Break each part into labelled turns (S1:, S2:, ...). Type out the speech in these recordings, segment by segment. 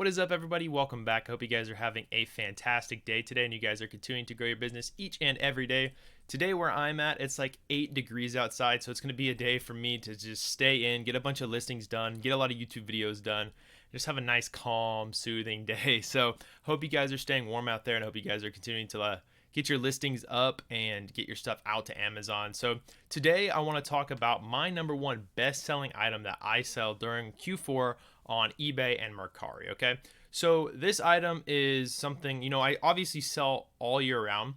S1: What is up, everybody? Welcome back. I hope you guys are having a fantastic day today and you guys are continuing to grow your business each and every day. Today, where I'm at, it's like 8 degrees outside, so it's going to be a day for me to just stay in, get a bunch of listings done, get a lot of YouTube videos done, just have a nice, calm, soothing day. So, hope you guys are staying warm out there and I hope you guys are continuing to get your listings up and get your stuff out to Amazon. So today I want to talk about my number one best-selling item that I sell during Q4 on eBay and Mercari. Okay, so this item is something, I obviously sell all year round,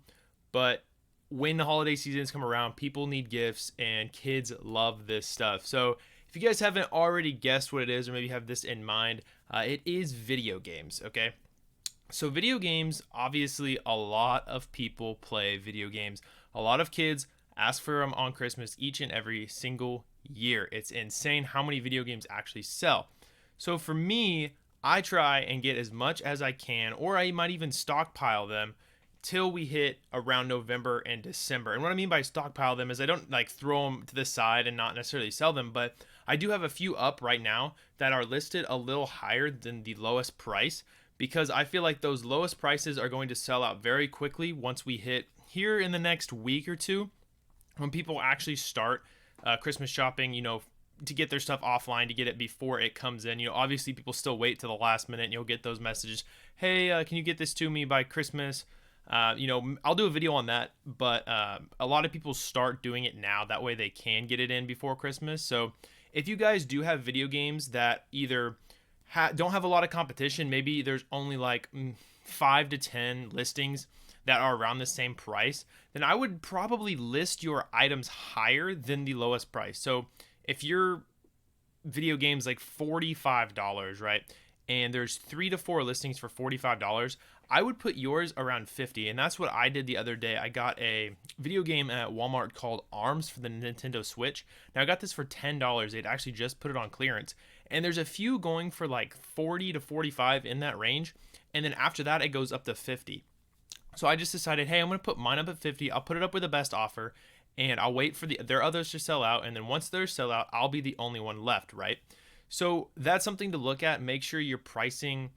S1: but when the holiday seasons come around, people need gifts and kids love this stuff. So if you guys haven't already guessed what it is, or maybe have this in mind, it is video games. Okay, so video games, obviously a lot of people play video games. A lot of kids ask for them on Christmas each and every single year. It's insane how many video games actually sell. So for me, I try and get as much as I can, or I might even stockpile them till we hit around November and December. And what I mean by stockpile them is I don't like throw them to the side and not necessarily sell them, but I do have a few up right now that are listed a little higher than the lowest price, because I feel like those lowest prices are going to sell out very quickly once we hit here in the next week or two, when people actually start Christmas shopping, to get their stuff offline, to get it before it comes in. Obviously people still wait to the last minute and you'll get those messages, hey, can you get this to me by Christmas? I'll do a video on that, but a lot of people start doing it now. That way they can get it in before Christmas. So if you guys do have video games that either don't have a lot of competition, maybe there's only like 5 to 10 listings that are around the same price, then I would probably list your items higher than the lowest price. So if your video game's like $45, right, and there's 3 to 4 listings for $45, I would put yours around 50. And that's what I did the other day. I got a video game at Walmart called Arms for the Nintendo Switch. Now I got this for $10. They'd actually just put it on clearance, and there's a few going for like 40 to 45 in that range, and then after that it goes up to 50. So I just decided, hey, I'm going to put mine up at 50. I'll put it up with the best offer, and I'll wait for their others to sell out, and then once theirs sell out, I'll be the only one left, right? So that's something to look at. Make sure you're pricing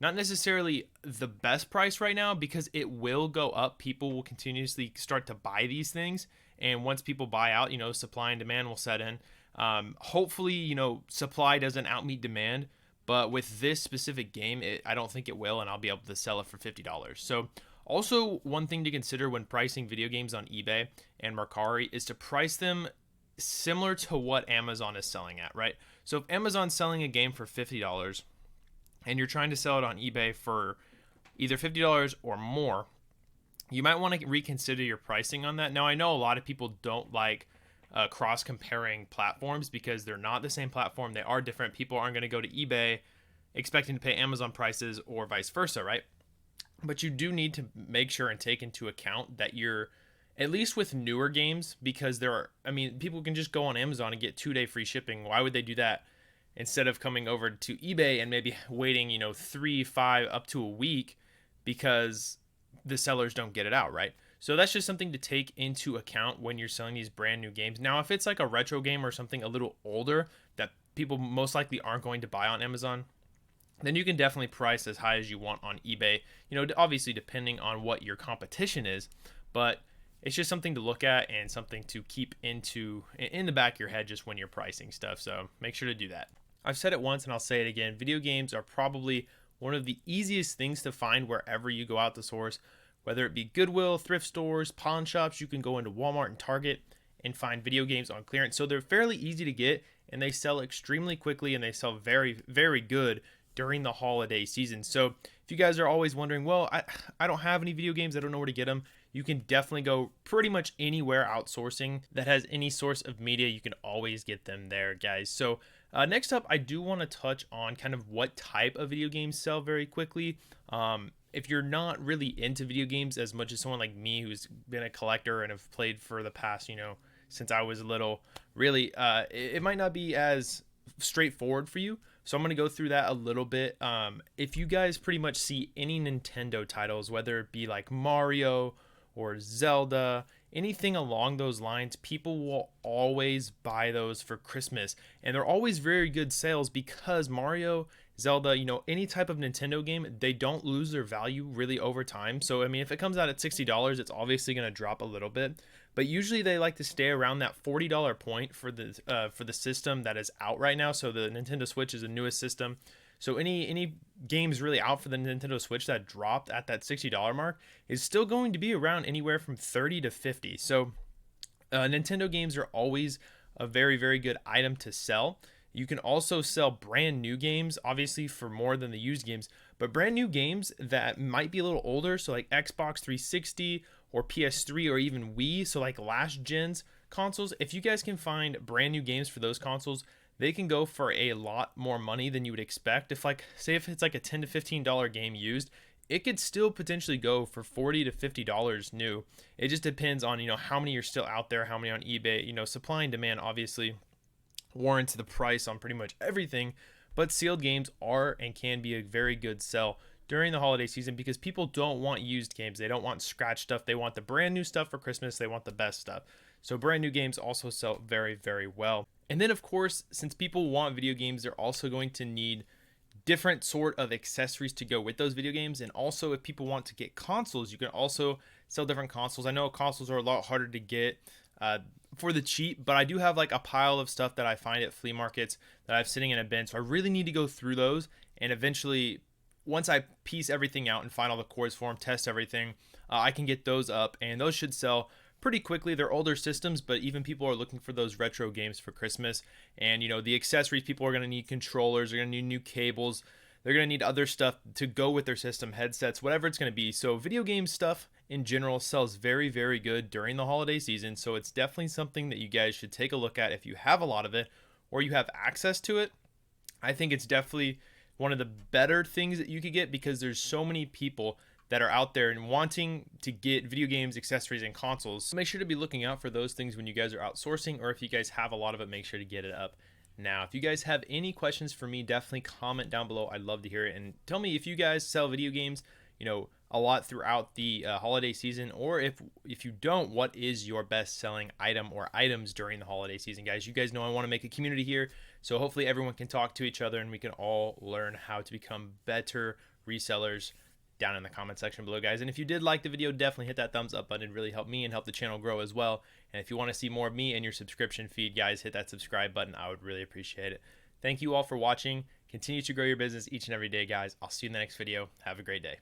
S1: not necessarily the best price right now, because it will go up. People will continuously start to buy these things, and once people buy out, supply and demand will set in. Hopefully, supply doesn't outmeet demand, but with this specific game, I don't think it will, and I'll be able to sell it for $50. So also, one thing to consider when pricing video games on eBay and Mercari is to price them similar to what Amazon is selling at, right? So if Amazon's selling a game for $50 and you're trying to sell it on eBay for either $50 or more, you might want to reconsider your pricing on that. Now, I know a lot of people don't like cross-comparing platforms because they're not the same platform. They are different. People aren't going to go to eBay expecting to pay Amazon prices or vice versa, right? But you do need to make sure and take into account that you're, at least with newer games, because people can just go on Amazon and get 2-day free shipping. Why would they do that instead of coming over to eBay and maybe waiting, 3, 5, up to a week because the sellers don't get it out, right? So that's just something to take into account when you're selling these brand new games. Now, if it's like a retro game or something a little older that people most likely aren't going to buy on Amazon, then you can definitely price as high as you want on eBay, obviously depending on what your competition is, but it's just something to look at and something to keep in the back of your head just when you're pricing stuff. So make sure to do that. I've said it once and I'll say it again. Video games are probably one of the easiest things to find wherever you go out to source, whether it be Goodwill, thrift stores, pawn shops. You can go into Walmart and Target and find video games on clearance. So they're fairly easy to get, and they sell extremely quickly, and they sell very, very good during the holiday season. So if you guys are always wondering, well, I don't have any video games, I don't know where to get them, you can definitely go pretty much anywhere outsourcing that has any source of media. You can always get them there, guys. So next up, I do want to touch on kind of what type of video games sell very quickly. If you're not really into video games as much as someone like me who's been a collector and have played for the past, since I was little, really, it might not be as straightforward for you. So I'm going to go through that a little bit. If you guys pretty much see any Nintendo titles, whether it be like Mario or Zelda, anything along those lines, people will always buy those for Christmas. And they're always very good sales because Mario Zelda, any type of Nintendo game, they don't lose their value really over time. So, I mean, if it comes out at $60, it's obviously going to drop a little bit. But usually they like to stay around that $40 point for the system that is out right now. So the Nintendo Switch is the newest system. So any games really out for the Nintendo Switch that dropped at that $60 mark is still going to be around anywhere from 30 to 50. So Nintendo games are always a very, very good item to sell. You can also sell brand new games, obviously, for more than the used games, but brand new games that might be a little older, so like Xbox 360 or PS3 or even Wii, so like last gen's consoles. If you guys can find brand new games for those consoles, they can go for a lot more money than you would expect. If if it's like a $10 to $15 game used, it could still potentially go for $40 to $50 new. It just depends on, how many are still out there, how many on eBay. Supply and demand obviously warrants the price on pretty much everything, but sealed games are and can be a very good sell during the holiday season because people don't want used games. They don't want scratch stuff. They want the brand new stuff for Christmas. They want the best stuff. So brand new games also sell very, very well. And then, of course, since people want video games, they're also going to need different sort of accessories to go with those video games. And also, if people want to get consoles, you can also sell different consoles. I know consoles are a lot harder to get for the cheap, but I do have like a pile of stuff that I find at flea markets that I'm sitting in a bin. So I really need to go through those, and eventually, once I piece everything out and find all the cords for them, test everything, I can get those up, and those should sell pretty quickly. They're older systems, but even people are looking for those retro games for Christmas. And the accessories, people are going to need controllers, they're going to need new cables, they're going to need other stuff to go with their system, headsets, whatever it's going to be. So video game stuff in general sells very, very good during the holiday season. So it's definitely something that you guys should take a look at if you have a lot of it or you have access to it. I think it's definitely one of the better things that you could get because there's so many people that are out there and wanting to get video games, accessories, and consoles. So make sure to be looking out for those things when you guys are outsourcing, or if you guys have a lot of it, make sure to get it up now. If you guys have any questions for me, definitely comment down below. I'd love to hear it. And tell me if you guys sell video games, a lot throughout the holiday season, or if you don't, what is your best selling item or items during the holiday season, guys? You guys know I want to make a community here, so hopefully everyone can talk to each other and we can all learn how to become better resellers down in the comment section below, guys. And if you did like the video, definitely hit that thumbs up button. It'd really help me and help the channel grow as well. And if you want to see more of me and your subscription feed, guys, hit that subscribe button. I would really appreciate it. Thank you all for watching. Continue to grow your business each and every day, guys. I'll see you in the next video. Have a great day.